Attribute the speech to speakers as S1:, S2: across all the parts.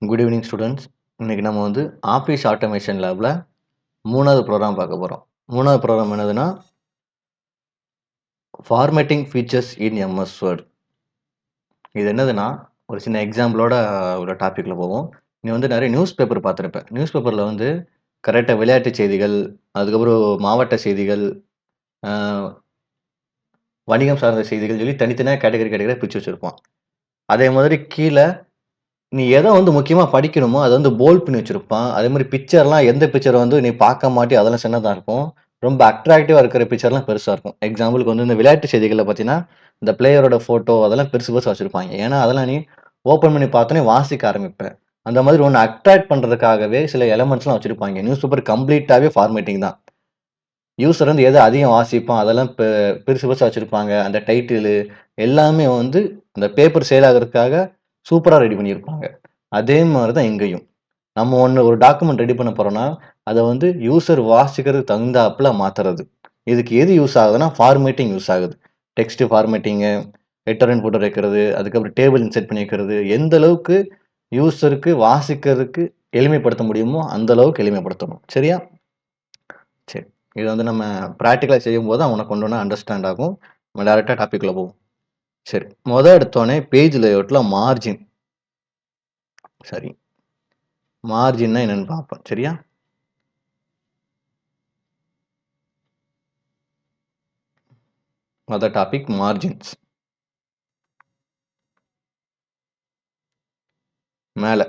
S1: Good evening students. இன்னைக்கு நம்ம வந்து ஆஃபீஸ் ஆட்டோமேஷன் லேபில் 3வது ப்ரோக்ராம் பார்க்க போகிறோம். 3வது ப்ரோக்ராம் என்னதுன்னா ஃபார்மேட்டிங் ஃபீச்சர்ஸ் இன் எம்எஸ் வேர்ட். இது என்னதுன்னா ஒரு சின்ன எக்ஸாம்பிளோட உள்ள டாப்பிக்கில் போவோம். நீ வந்து நிறைய நியூஸ் பேப்பர் பார்த்துருப்பேன். நியூஸ் பேப்பரில் வந்து கரெக்டாக விளையாட்டு செய்திகள், அதுக்கப்புறம் மாவட்ட செய்திகள், வணிகம் சார்ந்த செய்திகள் சொல்லி தனித்தனியாக கேட்டகரியாக பிரித்து வச்சுருப்பான். அதே மாதிரி கீழே நீ எதை வந்து முக்கியமா படிக்கணுமோ, அத வந்து போல்ட் பண்ணி வச்சிருப்பான். அதே மாரி பிக்சர்லாம் எந்த பிக்சர வந்து நீ பார்க்க மாட்டியோ அதெல்லாம் சின்னதா இருக்கும். ரொம்ப அட்ராக்டிவா இருக்கிற பிக்சர்லாம் பெருசா இருக்கும். எக்ஸாம்பிளுக்கு வந்து இந்த விளையாட்டு செய்திகள்ல பார்த்தீங்கன்னா, இந்த பிளேயரோட ஃபோட்டோ அதெல்லாம் பெருசு பெருசா வச்சிருப்பாய்ங்க. ஏன்னா, அதெல்லாம் நீ ஓப்பன் பண்ணி பார்த்தோனே வாசிக்க ஆரம்பிப்ப. அந்த மாதிரி ஒண்ணு அட்ராக்ட் பண்றதுக்காகவே சில எலமெண்ட்ஸ்லாம் வச்சிருப்பாய்ங்க. நியூஸ் பேப்பர் கம்ப்ளீட்டாவே ஃபார்மேட்டிங் தான். யூசர் வந்து எத அதிகம் வாசிப்பான் அதெல்லாம் பெருசு பெருசா வச்சிருப்பாங்க. அந்த டைட்டிலு எல்லாமே வந்து அந்த பேப்பர் சேல் ஆகுறதுக்காக சூப்பரா ரெடி பண்ணியிருப்பாங்க. அதே மாரி தான் இங்கேயும். நம்ம ஒரு டாக்குமெண்ட் ரெடி பண்ண போறோம்னா, அத வந்து யூசர் வாசிக்கிறதுக்கு தகுந்தாப்புல மாத்துறது. இதுக்கு எது யூஸ் ஆகுதுன்னா, ஃபார்மேட்டிங் யூஸ் ஆகுது. டெக்ஸ்ட் ஃபார்மேட்டிங்கு, ஹெட்டர் அண்ட் ஃபுட்டர் வைக்கிறது, அதுக்கப்புறம் டேபிள் இன்செர்ட் பண்ணி வைக்கிறது. எந்த அளவுக்கு யூசருக்கு வாசிக்கிறதுக்கு எளிமைப்படுத்த முடியுமோ, அந்த அளவுக்கு எளிமைப்படுத்தணும். சரியா? சரி. இது வந்து நம்ம பிராக்டிகலா செய்யும்போது தான் உனக்கு ஒண்ணு அண்டர்ஸ்டாண்ட் ஆகும். நம்ம டைரக்ட்டா டாபிக்ல போவோம். சரி. எடுத்தோனே பேஜ் லேஅவுட்ல மார்ஜின். சரி. மார்ஜின்னா என்னன்னு பார்ப்போம். சரியா? மொத டாபிக் மார்ஜின்ஸ். மேல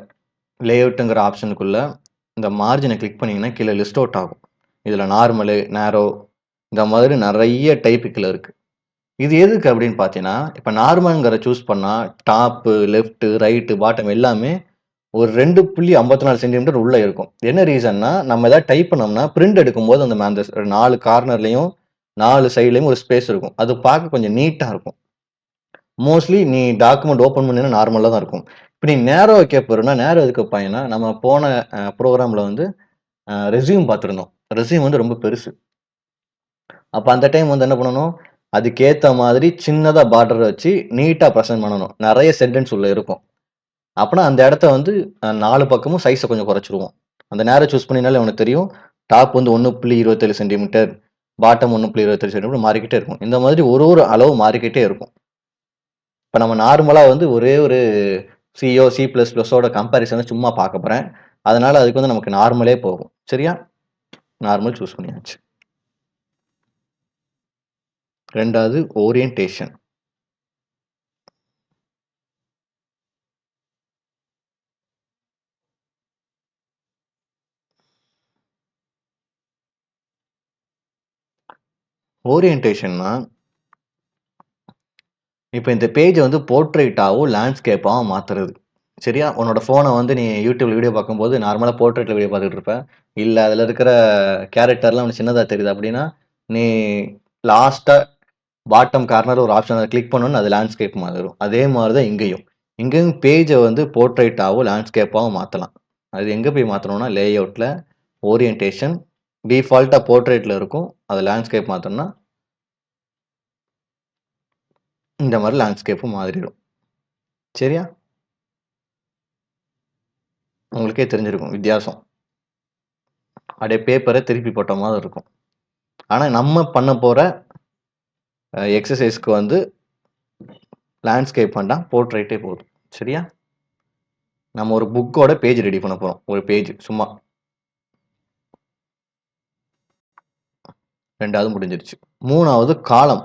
S1: லேஅவுட்ங்கிற ஆப்ஷனுக்குள்ள இந்த மார்ஜினை கிளிக் பண்ணீங்கன்னா கீழே லிஸ்ட் அவுட் ஆகும். இதுல நார்மலு, நேரோ இந்த மாதிரி நிறைய டைப்புகள் இருக்கு. இது எதுக்கு அப்படின்னு பார்த்தீங்கன்னா, இப்ப நார்மல்ங்கிற சூஸ் பண்ணா டாப்பு, லெஃப்ட், ரைட், பாட்டம் எல்லாமே ஒரு 2.54 சென்டிமீட்டர் உள்ள இருக்கும். என்ன ரீசன்னா, நம்ம ஏதாவது டைப் பண்ணோம்னா பிரிண்ட் எடுக்கும்போது அந்த 4 கார்னர்லயும் 4 சைட்லயும் ஒரு ஸ்பேஸ் இருக்கும். அது பார்க்க கொஞ்சம் நீட்டா இருக்கும். மோஸ்ட்லி நீ டாக்குமெண்ட் ஓப்பன் பண்ணினா நார்மலா தான் இருக்கும். இப்ப நீ நேரோ வைக்க போறன்னா, நேரோ எதுக்கு வைப்பாங்கன்னா, நம்ம போன புரோகிராம்ல வந்து ரெஸ்யூம் பார்த்திருந்தோம். ரெஸ்யூம் வந்து ரொம்ப பெருசு. அப்ப அந்த டைம் வந்து என்ன பண்ணணும், அதுக்கேத்த மாதிரி சின்னதா பார்டர் வச்சு நீட்டா பிரசன்ட் பண்ணணும். நெறைய சென்டென்ஸ் உள்ள இருக்கும். அப்பனா அந்த இடத்த வந்து 4 பக்கமும் சைஸ கொஞ்சம் குறைச்சிருவோம். அந்த நேரோ சூஸ் பண்ணினாலே உனக்கு தெரியும். டாப் வந்து 1.27 சென்டிமீட்டர், பாட்டம் 1.27 சென்டிமீட்டர் மாறிக்கிட்டே இருக்கும். இந்த மாதிரி ஒரு அளவு மாறிக்கிட்டே இருக்கும். இப்ப நம்ம நார்மலா வந்து ஒரே ஒரு சியோ, சி பிளஸ் பிளஸோட கம்பேரிசன சும்மா பார்க்க போறேன். அதனால அதுக்கு வந்து நமக்கு நார்மலே போகும். சரியா? நார்மல் சூஸ் பண்ணியாச்சு. 2வது ஓரியன்டேஷன். ஓரியன்டேஷன்னா, இப்ப இந்த பேஜ வந்து போர்ட்ரெய்ட்டாவோ, லேண்ட்ஸ்கேப்பாவோ மாத்துறது. சரியா? உன்னோட ஃபோன வந்து நீ YouTubeல வீடியோ பார்க்கும்போது நார்மலா போர்ட்ரெய்ட்ல வீடியோ பார்த்துட்டு இருப்ப. இல்ல அதுல இருக்கிற கேரக்டர்லாம் உனக்கு சின்னதா தெரியுது அப்படின்னா, நீ லாஸ்ட்டா பாட்டம் கார்னர் ஒரு ஆப்ஷன கிளிக் பண்ணோனே அது லேண்ட்ஸ்கேப் மாறிரும். அதே மாரி தான் இங்கேயும். இங்கேயும் பேஜ வந்து போர்ட்ரெய்ட்டாவோ, லேண்ட்ஸ்கேப்பாவோ மாத்தலாம். அது எங்க போய் மாத்தணும்னா, லேஅவுட்ல ஓரியன்டேஷன் டிஃபால்ட்டா போர்ட்ரெய்ட்ல இருக்கும். அத லேண்ட்ஸ்கேப் மாத்தணும்னா, இந்த மாரி லேண்ட்ஸ்கேப் மாறிரும். சரியா? உங்களுக்கே தெரிஞ்சிருக்கும் வித்தியாசம். அப்படியே பேப்பர திருப்பி போட்ட மாரி இருக்கும். ஆனா நம்ம பண்ண போற எக்ஸர்சைஸ்க்கு வந்து லேண்ட்ஸ்கேப் வேண்டாம், போர்ட்ரெய்ட்டே போதும். சரியா? நம்ம ஒரு புக்கோட பேஜ் ரெடி பண்ண போறோம். ஒரு பேஜ் சும்மா. 2வது முடிஞ்சிருச்சு. 3வது காலம்.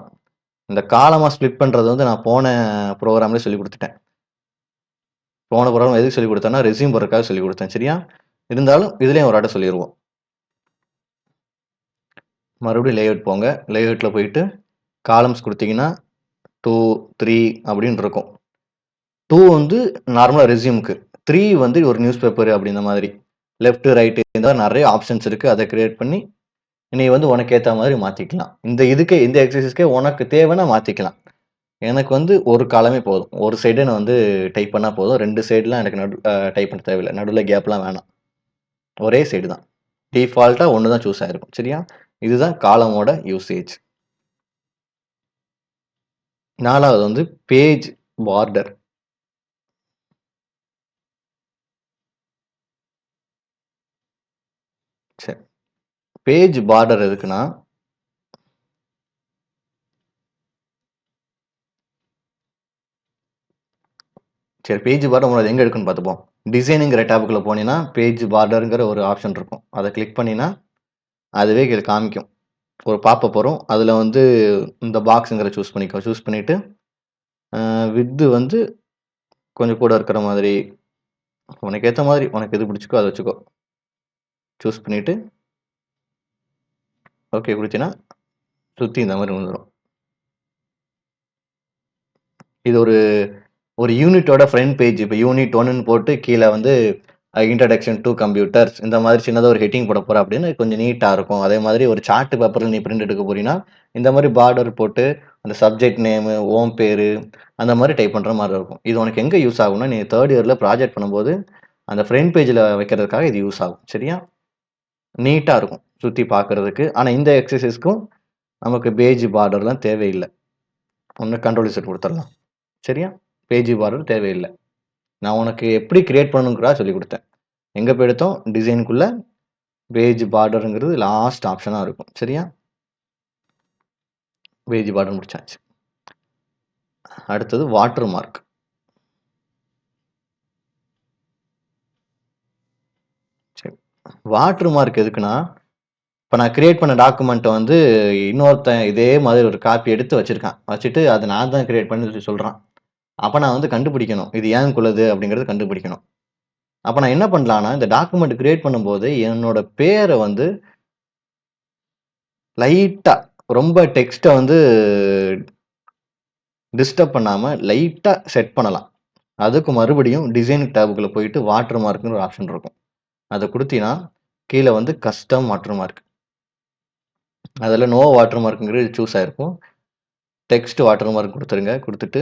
S1: இந்த காலமா ஸ்ப்ளிட் பண்றது வந்து நான் போன புரோகிராம்லயே சொல்லிக் குடுத்துட்டேன். போன புரோகிராம் எதுக்கு சொல்லிக் குடுத்தேன்னா, ரெஸ்யூம் போடுறதுக்காக சொல்லிக் குடுத்தேன். சரியா? இருந்தாலும் இதுலயும் ஒரு வாட்ட சொல்லிருவோம். மறுபடியும் லேஅவுட் போங்க. லேஅவுட்ல போயிட்டு காலம்ஸ் குடுத்தீங்கன்னா 2, 3 அப்படின்னு இருக்கும். 2 வந்து நார்மலா ரெஸ்யூம்க்கு. 3 வந்து ஒரு நியூஸ் பேப்பர் அப்படின்ற மாதிரி. லெஃப்ட், ரைட் இந்த மாரி நெறைய ஆப்ஷன்ஸ் இருக்கு. அத கிரியேட் பண்ணி நீ வந்து உனக்கு ஏத்த மாதிரி மாத்திக்கலாம். இந்த எக்ஸர்சைஸ்க்கே உனக்கு தேவைன்னா மாத்திக்கலாம். எனக்கு வந்து ஒரு காலமே போதும். ஒரு சைடே நான் வந்து டைப் பண்ணா போதும். 2 சைடுலாம் எனக்கு டைப் பண்ண தேவையில்ல. நடுவுல கேப்லாம் வேணாம். ஒரே சைடு தான். டிஃபால்ட்டா 1 தான் சூஸ் ஆயிருக்கும். சரியா? இதுதான் காலமோட யூசேஜ். 4வது வந்து பேஜ் பார்டர். சரி. பேஜ் பார்டர் எதுக்குன்னா, சரி பேஜ் பார்டர் உங்களுக்கு எங்க இருக்குன்னு பார்த்துப்போம். டிசைனுங்கிற டேபுக்குள்ள போனீங்கன்னா, பேஜ் பார்டர்ங்கிற ஒரு ஆப்ஷன் இருக்கும். அத கிளிக் பண்ணீங்கன்னா, அதுவே கீழ காமிக்கும். ஒரு பாப்பப் வரும். அதுல வந்து இந்த பாக்ஸ்ங்கிறத சூஸ் பண்ணிக்கோ. சூஸ் பண்ணிட்டு, விட்த் வந்து கொஞ்சம் கூட இருக்கிற மாதிரி, உனக்கு ஏத்த மாதிரி, உனக்கு எது பிடிச்சிருக்கோ அத வச்சுக்கோ. சூஸ் பண்ணிட்டு, ஓகே குடுத்தீன்னா, சுத்தி இந்த மாரி வந்துரும். இது ஒரு ஒரு யூனிட்டோட ஃப்ரண்ட் பேஜ். இப்ப யூனிட் 1ன்னு போட்டு கீழ வந்து இன்ட்ரோடக்ஷன் டூ கம்ப்யூட்டர்ஸ் இந்த மாதிரி சின்னதா ஒரு ஹெட்டிங் போட போறேன் அப்படின்னு கொஞ்சம் நீட்டா இருக்கும். அதே மாதிரி ஒரு சார்ட் பேப்பர்ல நீ பிரிண்ட் எடுக்க போறீன்னா, இந்த மாரி பார்டர் போட்டு அந்த சப்ஜெக்ட் நேமு, உன் பேரு அந்த மாரி டைப் பண்ற மாரி இருக்கும். இது உனக்கு எங்க யூஸ் ஆகும்னா, நீ 3 இயர்ல ப்ராஜெக்ட் பண்ணும்போது, அந்த ஃப்ரண்ட் பேஜ்ல வைக்கிறதுக்காக இது யூஸ் ஆகும். சரியா? நீட்டா இருக்கும். சுத்தி பார்க்கறதுக்கு. ஆனா இந்த எக்ஸர்சைஸ்க்கும் நமக்கு பேஜ் பார்டர்லாம் தேவையில்ல. ஒண்ணு கண்ட்ரோல் இசட் குடுத்துறலாம். சரியா? பேஜ் பார்டர் தேவையில்ல. நான் உனக்கு எப்படி கிரியேட் பண்ணணுங்கிறத சொல்லிக் குடுத்தேன். எங்க போய் எடுத்தோம்? டிசைனுக்குள்ள பேஜ் பார்டர்ங்கிறது லாஸ்ட் ஆப்ஷனா இருக்கும். சரியா? பேஜ் பார்டர் முடிச்சாச்சு. அடுத்தது வாட்டர் மார்க். சரி. வாட்டர் மார்க் எதுக்குன்னா, இப்ப நான் கிரியேட் பண்ண டாக்குமெண்ட்ட வந்து இன்னொருத்தன் இதே மாதிரி ஒரு காப்பி எடுத்து வச்சிருக்கான். வச்சுட்டு அத நான் தான் கிரியேட் பண்ணேன்னு சொல்லி சொல்றான். அப்ப நான் வந்து கண்டுபிடிக்கணும். இது ஏன்குள்ளது அப்படிங்கிறத கண்டுபிடிக்கணும். அப்ப நான் என்ன பண்ணலான்னா, இந்த டாக்குமெண்ட் கிரியேட் பண்ணும்போது என்னோட பேர வந்து லைட்டா ரொம்ப டெக்ஸ்ட்ட வந்து டிஸ்டர்ப் பண்ணாம லைட்டா செட் பண்ணலாம். அதுக்கு மறுபடியும் டிசைன் டேப்க்குள்ள போயிட்டு வாட்டர் மார்க்ன்னு ஒரு ஆப்ஷன் இருக்கும். அத குடுத்தீன்னா, கீழ வந்து கஸ்டம் வாட்டர் மார்க். அதுல நோ வாட்டர் மார்க்ங்கிறது சூஸ் ஆயிருக்கும். டெக்ஸ்ட் வாட்டர் மார்க் குடுத்துருங்க. குடுத்துட்டு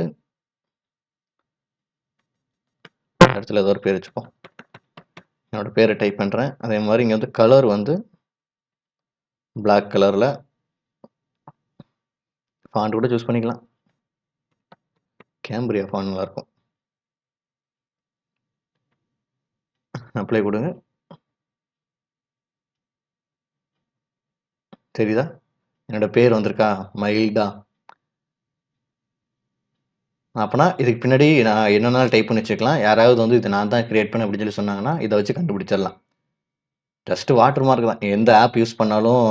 S1: இடத்துல ஏதோ ஒரு பேர் வச்சுப்போம். என்னோட பேர டைப் பண்றேன். அதே மாரி இங்க வந்து கலர் வந்து பிளாக் கலர்ல ஃபாண்ட் கூட சூஸ் பண்ணிக்கலாம். கேம்பிரியா ஃபாண்ட் நல்லாருக்கும். அப்ளை குடுங்க. தெரியுதா? என்னோட பேர் வந்திருக்கா? மைல்டா. அப்பன்னா இதுக்கு பின்னாடி நான் என்னன்னாலும் டைப் பண்ணி வச்சுக்கலாம். யாராவது வந்து இத நான் தான் கிரியேட் பண்ணேன் அப்படின்னு சொல்லி சொன்னாங்கன்னா, இத வச்சு கண்டுபிடிச்சிடலாம். ஜஸ்ட் வாட்டர் மார்க் தான். எந்த ஆப் யூஸ் பண்ணாலும்,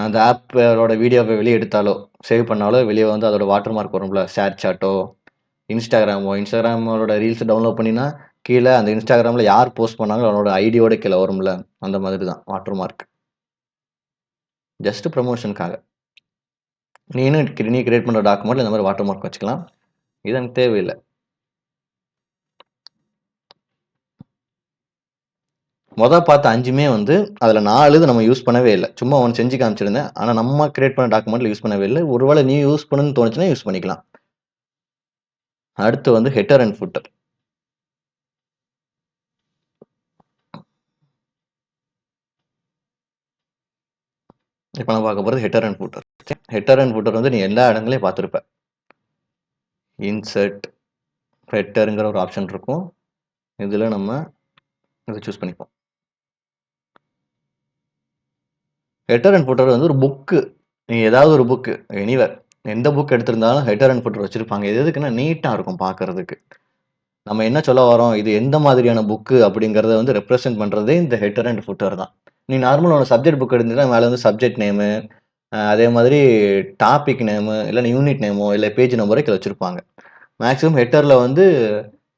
S1: அந்த ஆப்போட வீடியோவ வெளிய எடுத்தாலோ, சேவ் பண்ணாலோ வெளிய வந்து அதோட வாட்டர் மார்க் வரும்ல. ஷேர் சாட்டோ, இன்ஸ்டாகிராமோட ரீல்ஸ் டவுன்லோட் பண்ணினா, கீழ அந்த இன்ஸ்டாகிராம்ல யார் போஸ்ட் பண்ணாங்களோ அவனோட ஐடியோட கீழ வரும்ல. அந்த மாதிரி தான் வாட்டர் மார்க். ஜஸ்ட் ப்ரமோஷனுக்காக. நீ கிரியேட் பண்ற டாக்குமெண்ட்ல இந்த மாரி வாட்டர் மார்க் வச்சுக்கலாம். இது எனக்கு தேவையில்ல. பார்த்த 5மே வந்து அதுல 4 இது நம்ம யூஸ் பண்ணவே இல்ல. சும்மா ஒண்ணு செஞ்சு காமிச்சிருந்தேன். ஆனா நம்ம கிரியேட் பண்ண டாக்குமெண்ட்ல யூஸ் பண்ணவே இல்ல. ஒருவேளை நீ யூஸ் பண்ணணும்னு தோணுச்சுன்னா யூஸ் பண்ணிக்கலாம். அடுத்து வந்து ஹெட்டர் அண்ட் ஃபுட்டர். இப்ப நம்ம பார்க்க போறது header and footer. Header and footer வந்து நீ எல்லா இடங்களையும் பார்த்திருப்ப. இன்சர்ட், ஹெட்டர்ங்கிற ஒரு ஆப்ஷன் இருக்கும். இதுல நம்ம இத சூஸ் பண்ணிப்போம். ஹெட்டர் அண்ட் ஃபுட்டர் வந்து ஒரு புக்கு. நீ ஏதாவது ஒரு புக் எனிவேர் எந்த புக் எடுத்திருந்தாலும் ஹெட்டர் அண்ட் ஃபுட்டர் வச்சிருப்பாங்க. இது எதுக்குன்னா நீட்டா இருக்கும் பார்க்கறதுக்கு. நம்ம என்ன சொல்ல வரோம், இது எந்த மாதிரியான புக்கு அப்படிங்கிறத வந்து ரெப்ரசென்ட் பண்றதே இந்த ஹெட்டர் அண்ட் ஃபுட்டர் தான். நீ நார்மலா ஒரு சப்ஜெக்ட் புக் எடுத்தீங்கன்னா, மேல வந்து சப்ஜெக்ட் நேமு, அதே மாதிரி டாபிக் நேமு, இல்லன்னா யூனிட் நேமோ, இல்ல பேஜ் நம்பரோ கீழ வச்சிருப்பாங்க. மேக்ஸிமம் ஹெட்டர்ல வந்து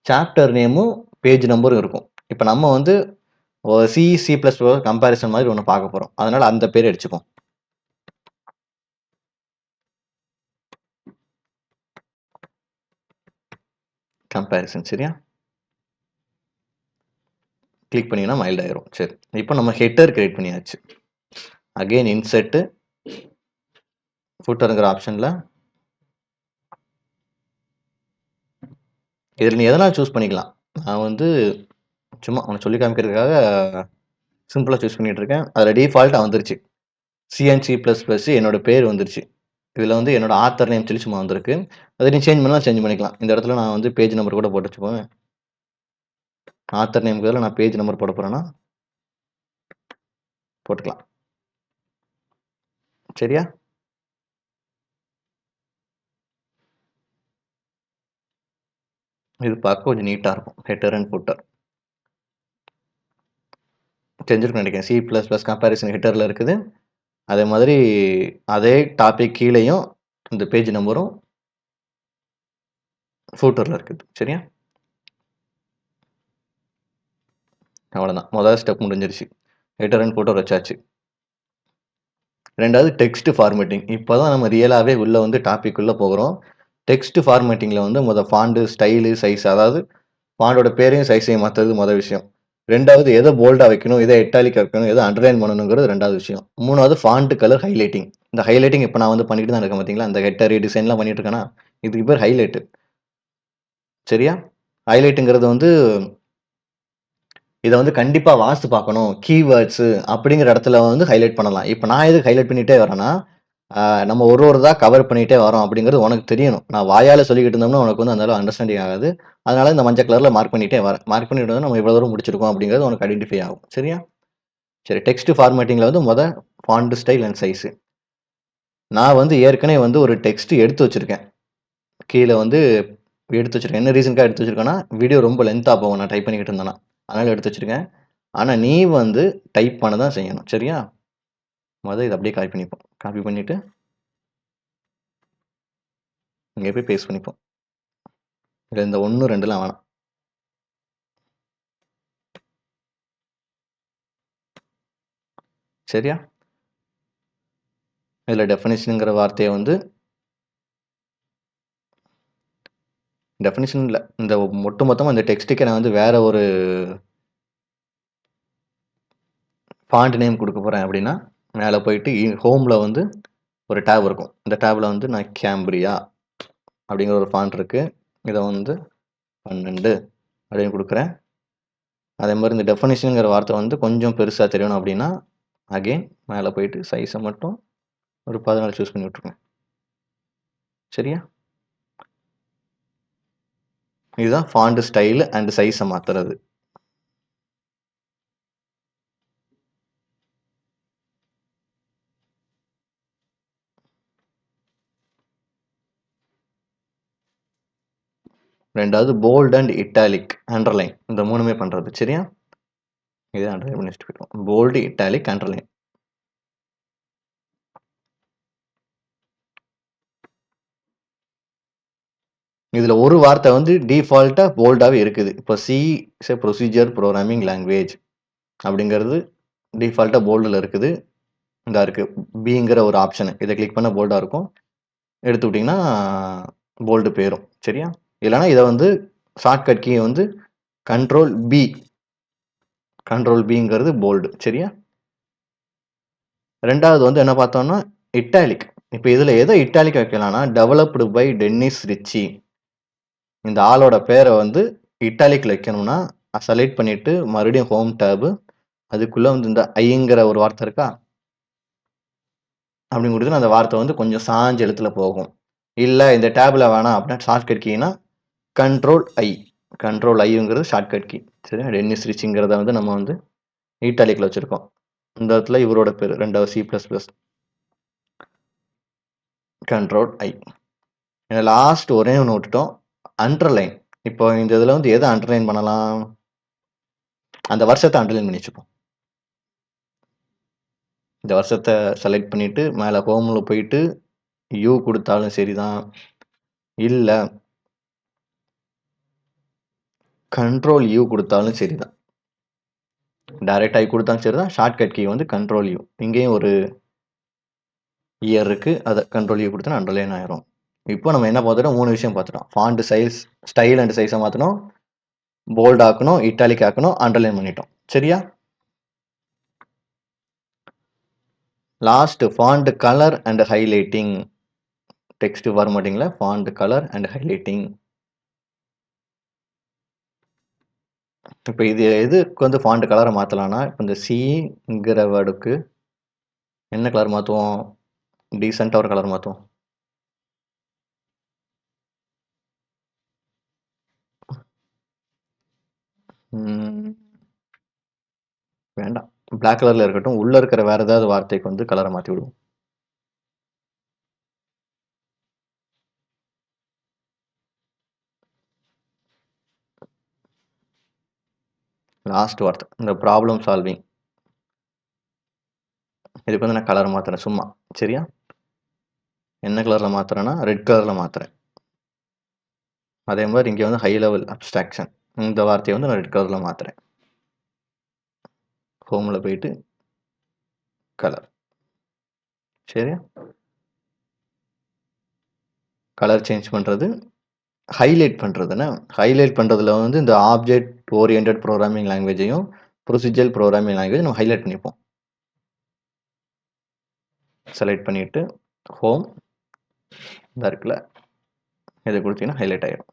S1: சாப்டர் நேமும், பேஜ் நம்பரும் இருக்கும். இப்ப நம்ம வந்து சி++ கம்பேரிசன் மாதிரி ஒண்ணு பார்க்க போறோம். அதனால அந்த பேர அடிச்சுப்போம். கம்பேரிசன் சரியா? கிளிக் பண்ணீங்கன்னா மைல்ட் ஆயிரும். சரி. இப்ப நம்ம ஹெட்டர் கிரியேட் பண்ணியாச்சு. அகைன் இன்சர்ட், ஃபுட்டர்ங்கிற ஆப்ஷன்ல இதுல நீ எதனாலும் சூஸ் பண்ணிக்கலாம். நான் வந்து சும்மா உனக்கு சொல்லி காமிக்கிறதுக்காக சிம்பிளா சூஸ் பண்ணிட்டு இருக்கேன். அதுல டிஃபால்ட்டா வந்துருச்சு. சி என்னோட பேர் வந்துருச்சு. இதுல வந்து என்னோட ஆத்தர் நேம் சொல்லி சும்மா வந்திருக்கு. அத நீ சேஞ்ச் பண்ணா சேஞ்ச் பண்ணிக்கலாம். இந்த இடத்துல நான் வந்து பேஜ் நம்பர் கூட போட்டு வச்சுப்போமே. ஆத்தர் நேம்க்கு பதிலா நான் பேஜ் நம்பர் போட போறேன்னா போட்டுக்கலாம். சரியா? இது பார்க்க கொஞ்சம் நீட்டா இருக்கும். Header and footer. தெரிஞ்சிருக்கும்னு நினைக்கிறேன். சி ப்ளஸ் ப்ளஸ் கம்பேரிசன் ஹெட்டர்ல இருக்குது. அதே மாதிரி அதே டாபிக் கீழேயும் இந்த பேஜ் நம்பரும் ஃபூட்டர்ல இருக்குது. சரியா? அவ்வளோதான். முதல் ஸ்டெப் முடிஞ்சிருச்சு. ஹெட்டர் அண்ட் ஃபூட்டர் வச்சாச்சு. 2வது டெக்ஸ்ட் ஃபார்மேட்டிங். இப்போ தான் நம்ம ரியலாவே உள்ள வந்து டாபிக் உள்ள போகுறோம். டெக்ஸ்ட் ஃபார்மேட்டிங்ல வந்து ஃபாண்ட், ஸ்டைலு, சைஸ் அதாவது ஃபாண்டோட பேரையும் சைஸையும் மாத்துறது முதல் விஷயம். 2வது எதை போல்டா வைக்கணும், எதை இட்டாலிக்கா வைக்கணும், எதை அண்டர்லைன் பண்ணணுங்கிறது 2வது விஷயம். 3வது ஃபாண்ட் கலர் ஹைலைட்டிங். இந்த ஹைலைட்டிங் இப்போ நான் வந்து பண்ணிட்டு தான் இருக்கேன் பார்த்தீங்களா? அந்த ஹெட்டர் டிசைன்லாம் பண்ணிட்டு இருக்கேனா, இதுக்கு பேர் ஹைலைட். சரியா? ஹைலைட்டுங்கிறது வந்து இத வந்து கண்டிப்பா வாஸ்து பார்க்கணும். கீவேர்ட்ஸ் அப்படிங்கிற இடத்துல வந்து ஹைலைட் பண்ணலாம். இப்ப நான் எதுக்கு ஹைலைட் பண்ணிட்டே வரேன்னா, நம்ம ஒரு ஒரு இதா கவர் பண்ணிட்டே வரோம் அப்படிங்கிறது உனக்கு தெரியணும். நான் வாயால சொல்லிக்கிட்டு இருந்தோம்னா உனக்கு வந்து அந்த அளவு அண்டர்ஸ்டாண்டிங் ஆகாது. அதனால இந்த மஞ்சள் கலர்ல மார்க் பண்ணிட்டே வரேன். மார்க் பண்ணிட்டு வந்து நம்ம இவ்வளவு தூரம் முடிச்சிருக்கோம் அப்படிங்கிறது உனக்கு ஐடென்டிஃபை ஆகும். சரியா? சரி டெக்ஸ்ட் ஃபார்மேட்டிங்ல வந்து ஃபாண்ட் ஸ்டைல் அண்ட் சைஸ். நான் வந்து ஏற்கனவே வந்து ஒரு டெக்ஸ்ட் எடுத்து வச்சிருக்கேன். கீழ வந்து எடுத்து வச்சிருக்கேன். என்ன ரீசன்க்காக எடுத்து வச்சிருக்கேன்னா, வீடியோ ரொம்ப லென்த்தா போகும் நான் டைப் பண்ணிக்கிட்டு இருந்தேன்னா. அதனால எடுத்து வச்சிருக்கேன். ஆனா நீ வந்து டைப் பண்ண தான் செய்யணும். சரியா? இத அப்படியே காப்பி பண்ணிப்போம். காப்பி பண்ணிட்டு இங்க போய் பேஸ்ட் பண்ணிப்போம். இதுல இந்த 1, 2லாம் வேணாம். சரியா? இதுல டெஃபினிஷன்ங்கிற வார்த்தைய வந்து டெஃபினிஷன் இல்ல. இந்த ஒட்டுமொத்தமா இந்த டெக்ஸ்ட்டுக்கு நான் வந்து வேற ஒரு ஃபாண்ட் நேம் குடுக்க போறேன் அப்படின்னா, மேல போயிட்டு ஹோம்ல வந்து ஒரு டேப் இருக்கும். இந்த டேப்ல வந்து நான் கேம்பிரியா அப்படிங்கிற ஒரு ஃபாண்ட் இருக்கு. இத வந்து 12 அப்படின்னு குடுக்குறேன். அதே மாரி இந்த டெஃபினிஷன்ங்கிற வார்த்தை வந்து கொஞ்சம் பெருசா தெரியணும் அப்படின்னா, அகைன் மேல போயிட்டு சைஸ மட்டும் ஒரு 14 சூஸ் பண்ணி விட்டுருங்க. சரியா? இதுதான் ஃபாண்ட் ஸ்டைல் அண்ட் சைஸ மாத்துறது. ரெண்டாவது போல்ட் அண்ட் இட்டாலிக், அண்டர்லைன் இந்த 3மே பண்றது. சரியா? இத அண்டர்லைன் பண்ணி வச்சுட்டு போயிடுவோம். Bold, italic, underline. இதுல ஒரு வார்த்தை வந்து டிஃபால்ட்டா போல்டாவே இருக்குது. இப்போ C is a procedure programming language அப்படிங்கிறது டிஃபால்ட்டா போல்டுல இருக்குது. இந்தா இருக்கு. பிங்கிற ஒரு ஆப்ஷன். இத கிளிக் பண்ணா போல்டா இருக்கும். எடுத்து விட்டீங்கன்னா, போல்டு போயிரும். சரியா? இல்லன்னா இத வந்து ஷார்ட்கட் கீ வந்து கண்ட்ரோல் பி. கண்ட்ரோல் பிங்கிறது போல்டு. சரியா? 2வது வந்து என்ன பார்த்தோம்னா, இட்டாலிக். இப்ப இதுல எத இட்டாலிக் வைக்கலாம்னா, டெவலப்டு பை டென்னிஸ் ரிச்சி. இந்த ஆளோட பேர வந்து இட்டாலிக்ல வைக்கணும்னா, செலக்ட் பண்ணிட்டு மறுபடியும் ஹோம் டேப். அதுக்குள்ள வந்து இந்த ஐங்கிற ஒரு வார்த்தை இருக்கா? அப்படின்னு குடுத்தீங்கன்னா, அந்த வார்த்தை வந்து கொஞ்சம் சாய்ஞ்ச எழுத்துல போகும். இல்ல இந்த டேப்ல வேணாம் அப்படின்னா ஷார்ட்கட் கீனா கண்ட்ரோல் ஐ. கண்ட்ரோல் ஐங்கிறது ஷார்ட்கட் கீ. சரியா? டென்னிஸ் ரிச்சிங்கிறத வந்து நம்ம வந்து இட்டாலிக்ல வச்சிருக்கோம். இந்த இடத்துல இவரோட பேரு 2வது சி பிளஸ் பிளஸ் கண்ட்ரோல் ஐ. லாஸ்ட் ஒரே ஒண்ணு விட்டுட்டோம். அண்டர்லைன். இப்போ இந்த இதுல வந்து எத அண்டர்லைன் பண்ணலாம்? அந்த வருஷத்த அண்டர்லைன் பண்ணி வச்சுப்போம். இந்த வருஷத்த செலக்ட் பண்ணிட்டு மேல ஹோம்ல போயிட்டு யூ குடுத்தாலும் சரிதான். இல்ல கண்ட்ரோல் யூ குடுத்தாலும் சரிதான். டைரக்ட் ஐ குடுத்தாலும் சரிதான். ஷார்ட்கட் கீ வந்து கண்ட்ரோல் யூ. இங்கேயும் ஒரு இயர் இருக்கு. அத கண்ட்ரோல் யூ குடுத்தா அண்டர்லைன் ஆயிரும். இப்போ நம்ம என்ன பார்த்துட்டோம்? 3 விஷயம் பார்த்துட்டோம். ஃபாண்ட் சைஸ், ஸ்டைல் அண்ட் சைஸ மாத்தணும். போல்ட் ஆக்கணும், இட்டாலிக் ஆக்கணும், அண்டர்லைன் பண்ணிட்டோம். சரியா? Last font colour and highlighting. Text ஃபார்மேட்டிங்ல ஃபாண்ட் கலர் அண்ட் ஹைலைட்டிங். இப்ப இது எதுக்கு வந்து ஃபாண்ட் கலர மாத்தலாம்னா, இப்ப இந்த சிங்கிற வேர்டுக்கு என்ன கலர் மாத்துவோம்? டீசென்ட்டா ஒரு கலர் மாத்துவோம். ம். வேண்டாம். பிளாக் கலர்ல இருக்கட்டும். உள்ள இருக்கிற வேற ஏதாவது வார்த்தைக்கு வந்து கலரை மாத்தி விடுவோம். லாஸ்ட் வார்த்தை இந்த ப்ராப்ளம் சால்விங். இதுக்கு வந்து நான் கலர் மாத்துறேன் சும்மா. சரியா? என்ன கலர்ல மாத்துறேன்னா ரெட் கலர்ல மாத்துறேன். அதே மாதிரி இங்க வந்து ஹை லெவல் அப்ஸ்ட்ராக்ஷன். இந்த வார்த்தையை வந்து நான் ரெட் கலர்ல மாத்துறேன். ஹோம்ல போயிட்டு கலர். சரியா? கலர் சேஞ்ச் பண்றது, ஹைலைட் பண்றதுன்னா, ஹைலைட் பண்றதுல வந்து இந்த ஆப்ஜெக்ட் ஓரியன்டட் ப்ரோக்ராமிங் லாங்குவேஜையும் ப்ரொசீஜரல் ப்ரோக்ராமிங் லாங்குவேஜ் நம்ம ஹைலைட் பண்ணிப்போம். செலக்ட் பண்ணிட்டு ஹோம் இந்த இருக்குல்ல, இதை கொடுத்தீங்கன்னா ஹைலைட் ஆயிடும்.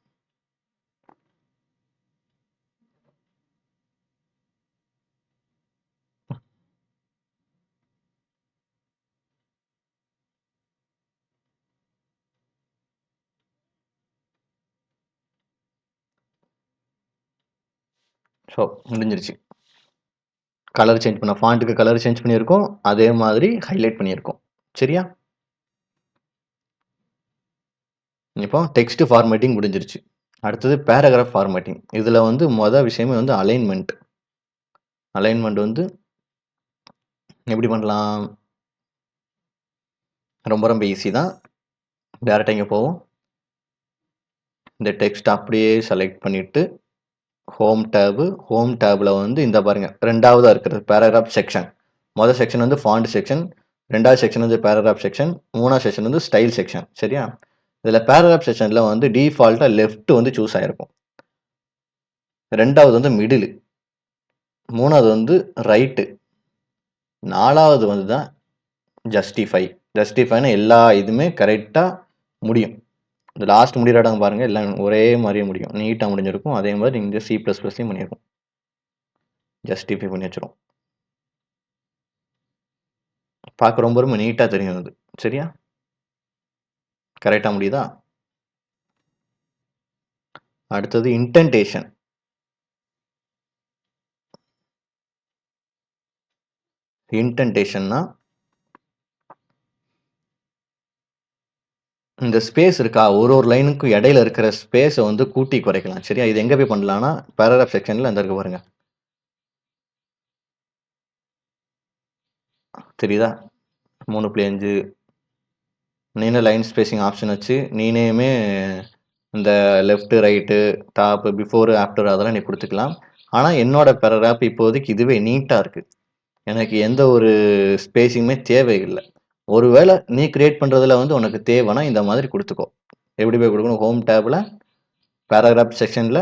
S1: ஸோ முடிஞ்சிருச்சு. கலர் சேஞ்ச் பண்ண ஃபாண்ட்டுக்கு கலர் சேஞ்ச் பண்ணியிருக்கோம். அதே மாதிரி ஹைலைட் பண்ணியிருக்கோம். சரியா? இப்போ டெக்ஸ்ட் ஃபார்மேட்டிங் முடிஞ்சிருச்சு. அடுத்தது பேராகிராஃப் ஃபார்மேட்டிங். இதில் வந்து மொதல் விஷயமே வந்து அலைன்மெண்ட். அலைன்மெண்ட் வந்து எப்படி பண்ணலாம்? ரொம்ப ரொம்ப ஈஸி தான். டேரெக்டாக இங்கே போவோம். இந்த டெக்ஸ்ட் அப்படியே செலக்ட் பண்ணிவிட்டு ஹோம் டேபு. ஹோம் டேபில் வந்து இந்த பாருங்கள் ரெண்டாவதாக இருக்கிறது பேராகிராஃப் செக்ஷன். மொதல் செக்ஷன் வந்து ஃபாண்ட் செக்ஷன், ரெண்டாவது செக்ஷன் வந்து பேராகிராஃப் செக்ஷன், மூணாவது செக்ஷன் வந்து ஸ்டைல் செக்ஷன். சரியா? இதில் பேராகிராஃப் செக்ஷனில் வந்து டிஃபால்ட்டாக லெஃப்ட் வந்து சூஸ் ஆகிருக்கும். ரெண்டாவது வந்து மிடில், மூணாவது வந்து ரைட்டு, நாலாவது வந்து தான் ஜஸ்டிஃபை. ஜஸ்டிஃபைனா எல்லா இதுவுமே கரெக்டாக முடியும். இந்த லாஸ்ட் முடிகிற இடம் பாருங்கள் எல்லாம் ஒரே மாதிரியே முடியும், நீட்டாக முடிஞ்சிருக்கும். அதே மாதிரி இங்கே C++லையும் பண்ணியிருக்கும். ஜஸ்டிஃபை பண்ணி வச்சிரும். பார்க்க ரொம்ப ரொம்ப நீட்டாக தெரியும் அது. சரியா? கரெக்டாக முடியுதா? அடுத்தது இன்டென்டேஷன். இன்டென்டேஷன்னா இந்த ஸ்பேஸ் இருக்கா, ஒரு ஒரு லைனுக்கும் இடையில இருக்கிற ஸ்பேஸை வந்து கூட்டி குறைக்கலாம். சரியா? இது எங்கே போய் பண்ணலாம்னா பேராகிராஃப் செக்ஷனில் அந்த இருக்கு பாருங்க. தெரியுதா? 3.5 நீனே லைன் ஸ்பேசிங் ஆப்ஷன் வச்சு நீனேயுமே இந்த left right top before after அதெல்லாம் நீ கொடுத்துக்கலாம். ஆனால் என்னோட பேராகிராஃப் இப்போதைக்கு இதுவே நீட்டாக இருக்குது. எனக்கு எந்த ஒரு ஸ்பேஸிங்குமே தேவையில்லை. ஒருவேளை நீ கிரியேட் பண்ணுறதுல வந்து உனக்கு தேவைன்னா இந்த மாதிரி கொடுத்துக்கோ. எப்படி போய் கொடுக்கணும்? ஹோம் டேபில் பேராகிராஃப் செக்ஷனில்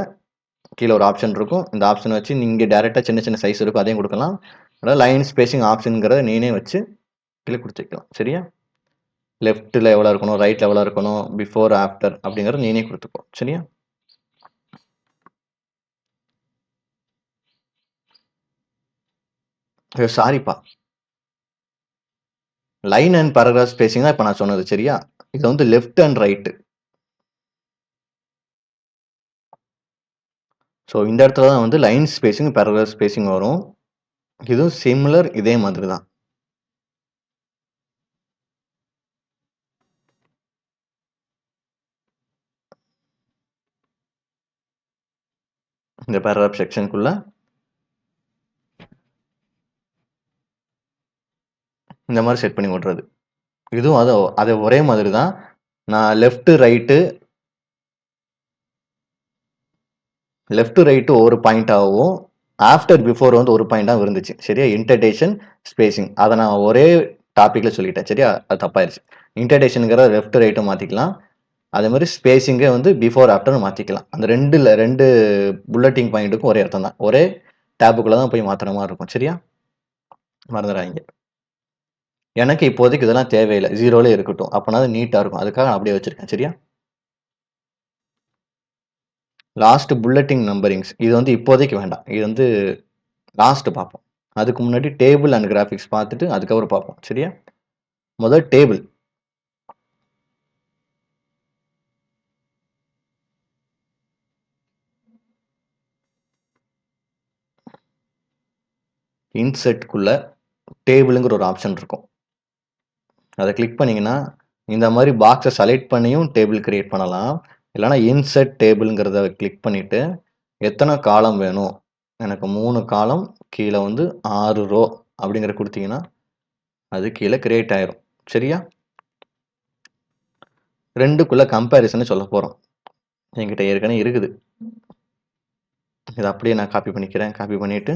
S1: கீழே ஒரு ஆப்ஷன் இருக்கும். இந்த ஆப்ஷன் வச்சு நீங்கள் டேரெக்டாக சின்ன சின்ன சைஸ் இருக்கும் அதையும் கொடுக்கலாம். அதாவது லைன் ஸ்பேசிங் ஆப்ஷனுங்கிறத நீனே வச்சு கீழே கொடுத்துக்கலாம். சரியா? லெஃப்ட்டில் எவ்வளோ இருக்கணும், ரைட்டில் எவ்வளோ இருக்கணும், பிஃபோர் ஆஃப்டர் அப்படிங்கிறத நீனே கொடுத்துக்கோ. சரியா? சாரிப்பா, லைன் அண்ட் பேராகிராஃப் ஸ்பேசிங் தான் இப்போ நான் சொன்னது. சரியா? இது வந்து லெஃப்ட் அண்ட் ரைட்டு. ஸோ இந்த இடத்துல தான் வந்து லைன் ஸ்பேசிங் பேராகிராஃப் ஸ்பேசிங் வரும். இதுவும் சிமிலர், இதே மாதிரி தான். இந்த பேராகிராஃப் செக்ஷனுக்குள்ள இந்த மாதிரி செட் பண்ணி விட்றது. இதுவும் அது ஒரே மாதிரி தான். நான் லெஃப்ட் ரைட்டு ஒரு பாயிண்டாகவும் ஆஃப்டர் பிஃபோர் வந்து ஒரு பாயிண்டாகவும் இருந்துச்சு. சரியா? இன்டர்டேஷன் ஸ்பேசிங் அதை நான் ஒரே டாப்பிக்கில் சொல்லிட்டேன். சரியா? அது தப்பாயிருச்சு. இன்டர்டேஷனுங்கிறத லெஃப்ட் ரைட்டும் மாற்றிக்கலாம். அதே மாதிரி ஸ்பேசிங்கை வந்து பிஃபோர் ஆஃப்டர்னு மாற்றிக்கலாம். அந்த ரெண்டு புல்லட்டிங் பாயிண்ட்டுக்கும் ஒரே அர்த்தம் தான். ஒரே டேபுக்குள்ளே தான் போய் மாற்றுற மாதிரி இருக்கும். சரியா? மறந்துடாதீங்க. எனக்கு இப்போதைக்கு இதெல்லாம் தேவையில்லை, ஜீரோலே இருக்கட்டும். அப்போனா அது நீட்டாக இருக்கும். அதுக்காக நான் அப்படியே வச்சுருக்கேன். சரியா? லாஸ்ட் புல்லட்டிங் நம்பரிங்ஸ் இது வந்து இப்போதைக்கு வேண்டாம். இது வந்து லாஸ்ட் பார்ப்போம். அதுக்கு முன்னாடி டேபிள் அண்ட் கிராஃபிக்ஸ் பார்த்துட்டு அதுக்கப்புறம் பார்ப்போம். சரியா? முதல் டேபிள். இன்சர்ட்குள்ள டேபிள்ங்கிற ஒரு ஆப்ஷன் இருக்கும். அதை கிளிக் பண்ணீங்கன்னா இந்த மாதிரி பாக்ஸை செலக்ட் பண்ணியும் டேபிள் கிரியேட் பண்ணலாம். இல்லைனா இன்சர்ட் டேபிள்ங்கிறத கிளிக் பண்ணிவிட்டு எத்தனை காலம் வேணும், எனக்கு 3 காலம் கீழே வந்து 6 ரோ அப்படிங்கிற கொடுத்தீங்கன்னா அது கீழே கிரியேட் ஆயிரும். சரியா? 2க்குள்ள கம்பேரிசனை சொல்ல போகிறோம். என்கிட்ட ஏற்கனவே இருக்குது. இதை அப்படியே நான் காப்பி பண்ணிக்கிறேன். காப்பி பண்ணிவிட்டு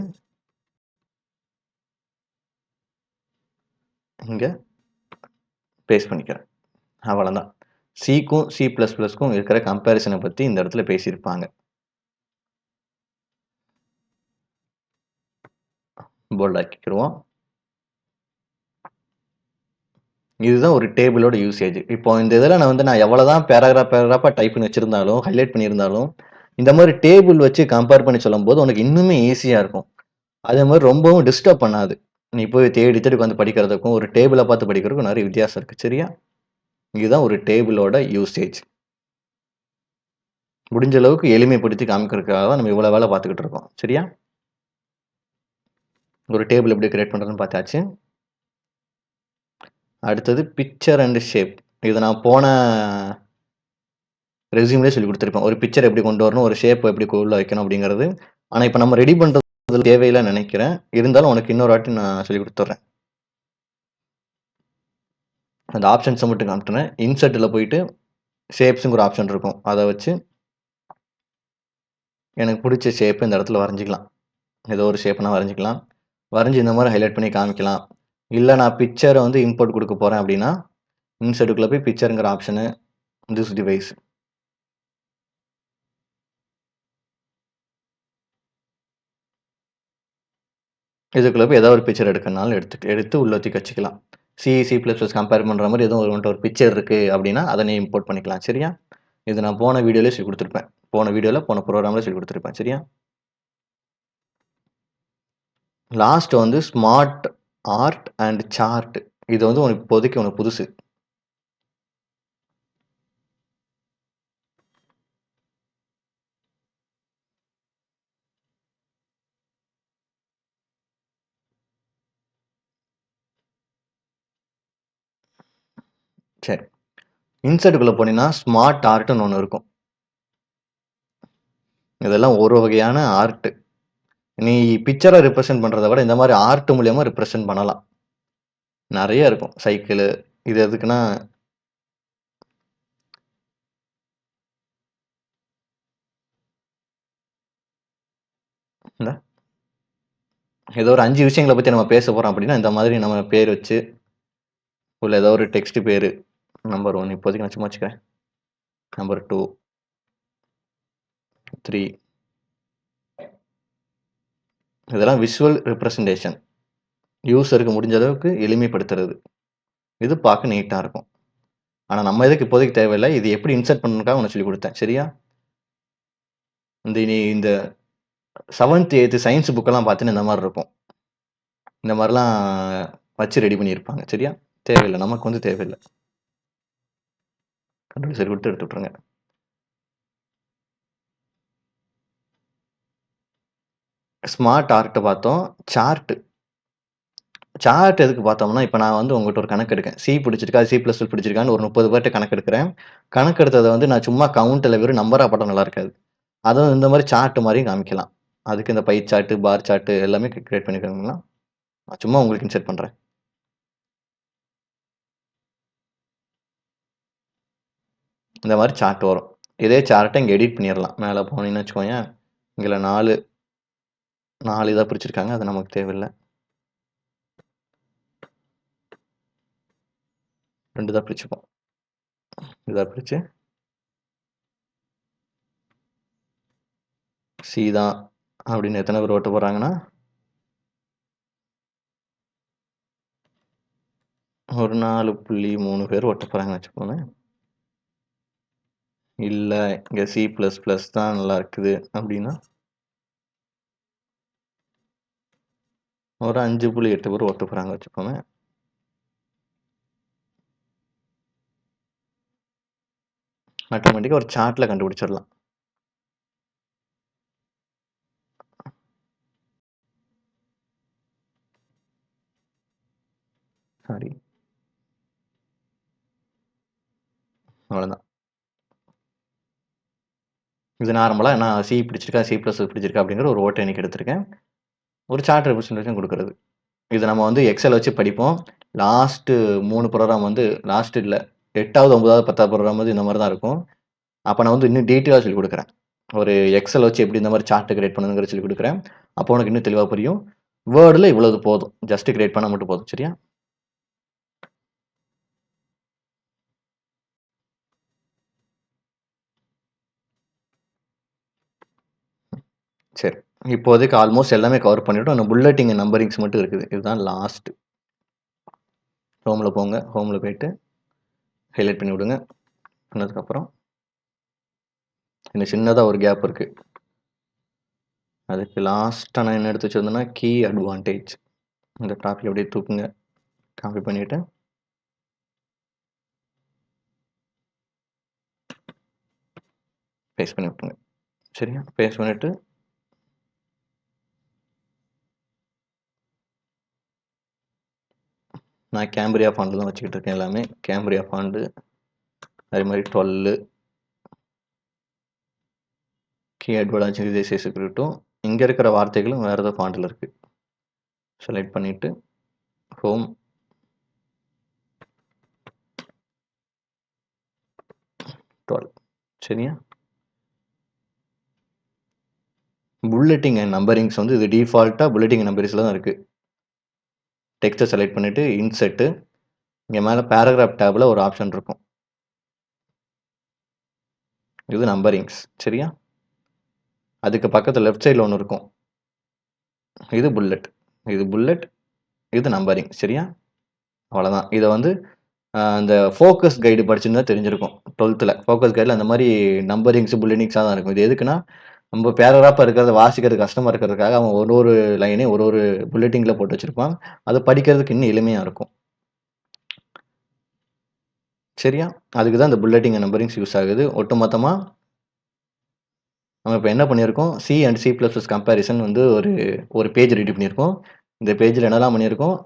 S1: இங்கே பேஸ்ட் பண்ணிக்கிறேன். அவ்வளோதான். சிக்கும் C++க்கும் இருக்கிற கம்பேரிசனை பற்றி இந்த இடத்துல பேசியிருப்பாங்க. போல்ட் ஆக்கிக்கிடுவோம். இதுதான் ஒரு டேபிளோட யூசேஜ். இப்போ இந்த இதில் நான் எவ்வளோதான் பேராகிராஃபாக டைப் பண்ணி வச்சுருந்தாலும், ஹைலைட் பண்ணியிருந்தாலும், இந்த மாதிரி டேபிள் வச்சு கம்பேர் பண்ணி சொல்லும்போது உனக்கு இன்னுமே ஈஸியாக இருக்கும். அதே மாதிரி ரொம்பவும் டிஸ்டர்ப் பண்ணாது. நீ போய் தேடி தேடி உட்காந்து படிக்கிறதுக்கும், ஒரு டேபிளை பார்த்து படிக்கிறதுக்கும் நிறைய வித்தியாசம் இருக்குது. சரியா? இதுதான் ஒரு டேபிளோட யூசேஜ். முடிஞ்ச அளவுக்கு எளிமைப்படுத்தி காமிக்கிறதுக்காக தான் நம்ம இவ்வளோ வேலை பார்த்துக்கிட்டு இருக்கோம். சரியா? ஒரு டேபிள் எப்படி கிரியேட் பண்ணுறதுன்னு பார்த்தாச்சு. அடுத்தது பிக்சர் அண்ட் ஷேப். இதை நான் போன ரெஸ்யூம்லேயே சொல்லி கொடுத்துருப்பேன். ஒரு பிக்சர் எப்படி கொண்டு வரணும், ஒரு ஷேப் எப்படி உள்ள வைக்கணும் அப்படிங்கிறது. ஆனால் இப்போ நம்ம ரெடி பண்ணுறது தேவையில்லைன்னு நினைக்கிறேன். இருந்தாலும் உனக்கு இன்னொரு வாட்டி நான் சொல்லி கொடுத்துட்றேன். அந்த ஆப்ஷன்ஸை மட்டும் காமிட்டுறேன். இன்சர்ட்டில் போயிட்டு ஷேப்ஸுங்கிற ஆப்ஷன் இருக்கும். அதை வச்சு எனக்கு பிடிச்ச ஷேப்பு இந்த இடத்துல வரைஞ்சிக்கலாம். ஏதோ ஒரு ஷேப்னா வரைஞ்சிக்கலாம். வரைஞ்சி இந்த மாதிரி ஹைலைட் பண்ணி காமிக்கலாம். இல்லை நான் பிக்சரை வந்து இம்போர்ட் கொடுக்க போகிறேன் அப்படின்னா இன்சர்ட்டுக்குள்ளே போய் பிக்சருங்கிற ஆப்ஷனு, திஸ் டிவைஸ், இதுக்குள்ளே போய் ஏதாவது ஒரு பிக்சர் எடுக்கணும்னாலும் எடுத்து உள்ள தூக்கி வச்சுக்கலாம். C++ கம்பேர் பண்ணுற மாதிரி எதுவும் ஒரு பிக்சர் இருக்குது அப்படின்னா அதை நீ இம்போர்ட் பண்ணிக்கலாம். சரியா? இது நான் போன வீடியோலேயே சொல்லி கொடுத்துருப்பேன். போன ப்ரோக்ராமில் சொல்லி கொடுத்துருப்பேன். சரியா? லாஸ்ட் வந்து ஸ்மார்ட் ஆர்ட் அண்ட் சார்ட். இது வந்து உனக்கு இப்போதைக்கு உனக்கு புதுசு. சரி, இன்சர்ட்டுக்குள்ளே போனீங்கன்னா ஸ்மார்ட் ஆர்ட்னு ஒன்று இருக்கும். இதெல்லாம் ஒரு வகையான ஆர்ட். நீ பிக்சரை ரிப்ரசென்ட் பண்ணுறதை விட இந்த மாதிரி ஆர்ட் மூலியமாக ரிப்ரசென்ட் பண்ணலாம். நிறைய இருக்கும். சைக்கிள், இது எதுக்குன்னா ஏதோ ஒரு 5 விஷயங்களை பற்றி நம்ம பேச போகிறோம் அப்படின்னா இந்த மாதிரி நம்ம பேர் வச்சு உள்ள ஏதோ ஒரு டெக்ஸ்ட் பேர், நம்பர் 1 இப்போதைக்கு நான் சும்மா வச்சுக்கிறேன், நம்பர் 2, 3, இதெல்லாம் விஷுவல் ரெப்ரசன்டேஷன். யூசருக்கு முடிஞ்ச அளவுக்கு எளிமைப்படுத்துறது. இது பார்க்க நீட்டாக இருக்கும். ஆனால் நம்ம இதுக்கு இப்போதைக்கு தேவையில்லை. இது எப்படி இன்சர்ட் பண்ணணுக்காக உனக்கு சொல்லி கொடுத்தேன். சரியா? இந்த 7th 8th சயின்ஸ் புக்கெல்லாம் பார்த்தீங்கன்னா இந்த மாதிரி இருக்கும். இந்த மாதிரிலாம் வச்சு ரெடி பண்ணியிருப்பாங்க. சரியா? தேவையில்லை, நமக்கு வந்து தேவையில்லை. கண்ட்ரோல் சரி கொடுத்து எடுத்து விட்ருங்க. ஸ்மார்ட் ஆர்ட் பார்த்தோம். சார்ட் எதுக்கு பார்த்தோம்னா, இப்போ நான் வந்து உங்கள்கிட்ட ஒரு கணக்கு எடுக்கேன். பிடிச்சிருக்கா, C++ பிடிச்சிருக்கான்னு ஒரு 30 பேர்ட்ட கணக்கு எடுக்கிறேன். கணக்கு எடுத்ததை வந்து நான் சும்மா கவுண்ட்டில் வெறும் நம்பராக போட்டால் நல்லா இருக்காது. அதுவும் இந்த மாதிரி சார்ட் மாதிரியும் காமிக்கலாம். அதுக்கு இந்த பை சார்ட்டு, பார் சார்ட்டு எல்லாமே கிரியேட் பண்ணிக்கிறீங்களா? நான் சும்மா உங்களுக்கு இன்சர்ட் பண்ணுறேன். இந்த மாதிரி சார்ட் வரும். இதே சார்ட்டை இங்கே எடிட் பண்ணிடலாம். மேலே போனீங்கன்னு வச்சுக்கோங்க, இங்கே 4 இதாக பிரிச்சிருக்காங்க. அது நமக்கு தேவையில்லை. 2 தான் பிரிச்சுப்போம். இதாக பிரித்து சி தான் அப்படின்னு எத்தனை பேர் ஓட்ட போகிறாங்கன்னா ஒரு 4.3 பேர் ஓட்ட போகிறாங்கன்னு வச்சுக்கோங்க. இல்லை இங்கே C++ தான் நல்லா இருக்குது அப்படின்னா ஒரு 5.8 பேர் ஓட்ட போகிறாங்க வச்சுக்கோங்க. ஆட்டோமேட்டிக்காக ஒரு சார்ட்டில் கண்டுபிடிச்சிடலாம். சாரி. அவ்வளோதான். இது நார்மலா நான் சி பிடிச்சிருக்கா, சி ப்ளஸ் பிடிச்சிருக்கா அப்படிங்கிற ஒரு ஓட்டை எண்ணிக்கை எடுத்திருக்கேன். ஒரு சார்ட் ரெப்ரசன்டேஷன் குடுக்குறது. இது நம்ம வந்து எக்ஸல் வச்சு படிப்போம். லாஸ்ட்டு 3 ப்ரோகிராம் வந்து லாஸ்ட் இல்ல 8வது, 9வது, 10வது ப்ரோகிராம் வந்து இந்த மாரி தான் இருக்கும். அப்ப நான் வந்து இன்னும் டீட்டெயிலா சொல்லிக் குடுக்குறேன். ஒரு எக்ஸல் வச்சு எப்படி இந்த மாரி சார்ட் கிரியேட் பண்ணணுங்கிறத சொல்லிக் குடுக்குறேன். அப்போ உனக்கு இன்னும் தெளிவா புரியும். வேர்ட்ல இவ்வளவு போதும். ஜஸ்ட் கிரியேட் பண்ணா மட்டும் போதும். சரியா? சரி. இப்போதைக்கு ஆல்மோஸ்ட் எல்லாமே கவர் பண்ணிட்டோம். இன்னும் புல்லட்டிங் நம்பரிங்ஸ் மட்டும் இருக்குது. இதுதான் லாஸ்ட். ஹோம்ல போங்க. ஹோம்ல போயிட்டு ஹைலைட் பண்ணி விடுங்க. பண்ணதுக்கப்புறம் இன்னும் சின்னதா ஒரு கேப் இருக்கு. அதுக்கு லாஸ்ட்டா நான் என்ன எடுத்து வச்சிருந்தேன்னா, கீ அட்வான்டேஜ். இந்த டாபிக் அப்படியே தூக்குங்க. காப்பி பண்ணிட்டு பேஸ்ட் பண்ணி விட்டுருங்க. சரியா? பேஸ்ட் பண்ணிட்டு நான் கேம்பிரியா ஃபாண்ட்ல தான் வச்சுக்கிட்டு இருக்கேன் எல்லாமே. கேம்பிரியா ஃபாண்ட் அதே மாதிரி 12 கீ அட்வான்டேஜ் இதே சைஸ் இருக்கட்டும். இங்க இருக்கிற வார்த்தைகளும் வேற ஏதோ ஃபாண்ட்ல இருக்கு. செலக்ட் பண்ணிட்டு ஹோம் 12 சரியா? புல்லட்டிங் அண்ட் நம்பரிங்ஸ் வந்து இது டிஃபால்ட்டா புல்லட்டிங் அண்ட் நம்பரிங்ஸ்ல தான் இருக்கு. டெக்ஸ்ட்டை செலக்ட் பண்ணிட்டு இன்செர்ட் இங்க மேல பேராகிராஃப் டேப்ல ஒரு ஆப்ஷன் இருக்கும். இது நம்பரிங்ஸ் சரியா? அதுக்கு பக்கத்துல லெஃப்ட் சைடுல ஒண்ணு இருக்கும். இது புல்லட். இது புல்லட். இது நம்பரிங் சரியா? அவ்வளவுதான். இத வந்து அந்த ஃபோக்கஸ் கைடு படிச்சிருந்தா தெரிஞ்சிருக்கும். 12ல ஃபோக்கஸ் கைடுல அந்த மாதிரி நம்பரிங்ஸ், புல்லட்டிங்ஸா தான் இருக்கும். இது எதுக்குன்னா, நம்ம பேராகிராஃபா இருக்கிறத வாசிக்கிறது கஷ்டமா இருக்கிறதுக்காக அவன் ஒரு ஒரு லைனையும் ஒரு ஒரு புல்லட்டிங்ல போட்டு வச்சிருப்பான். அது படிக்கிறதுக்கு இன்னும் எளிமையா இருக்கும். சரியா? அதுக்கு தான் இந்த புல்லட்டிங் அண்ட் நம்பரிங்ஸ் யூஸ் ஆகுது. ஒட்டுமொத்தமா நம்ம இப்ப என்ன பண்ணியிருக்கோம், C and C plus plus comparison வந்து ஒரு பேஜ் ரெடி பண்ணியிருக்கோம். இந்த பேஜ்ல என்னலாம் பண்ணியிருக்கோம்,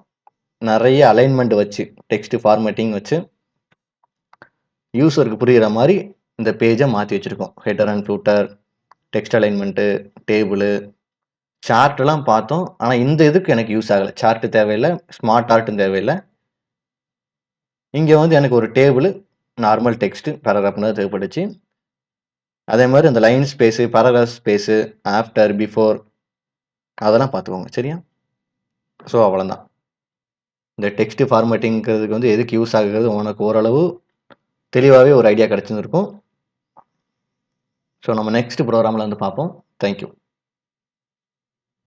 S1: நெறைய அலைன்மென்ட் வச்சு, டெக்ஸ்ட் ஃபார்மேட்டிங் வச்சு, யூசருக்கு புரியிற மாரி இந்த பேஜ மாத்தி வச்சிருக்கோம். Header and footer, text alignment, table, சார்ட்லாம் பார்த்தோம். ஆனா இந்த இதுக்கு எனக்கு யூஸ் ஆகல. சார்ட் தேவையில்ல, ஸ்மார்ட் ஆர்ட்டும் தேவையில்ல. இங்க வந்து எனக்கு ஒரு டேபிள், நார்மல் டெக்ஸ்ட், பேராகிராஃப் தான் தேவைப்பட்டுச்சு. அதே மாரி அந்த line space, paragraph space, after, before அதெல்லாம் பார்த்துக்கோங்க. சரியா? ஸோ அவ்வளதான். இந்த டெக்ஸ்ட் ஃபார்மேட்டிங்கிறதுக்கு வந்து எதுக்கு யூஸ் ஆகுறது உனக்கு ஓரளவு தெளிவாவே ஒரு ஐடியா கிடைச்சிருந்திருக்கும். ஸோ நம்ம நெக்ஸ்ட் ப்ரோகிராம்ல வந்து பார்ப்போம். Thank you.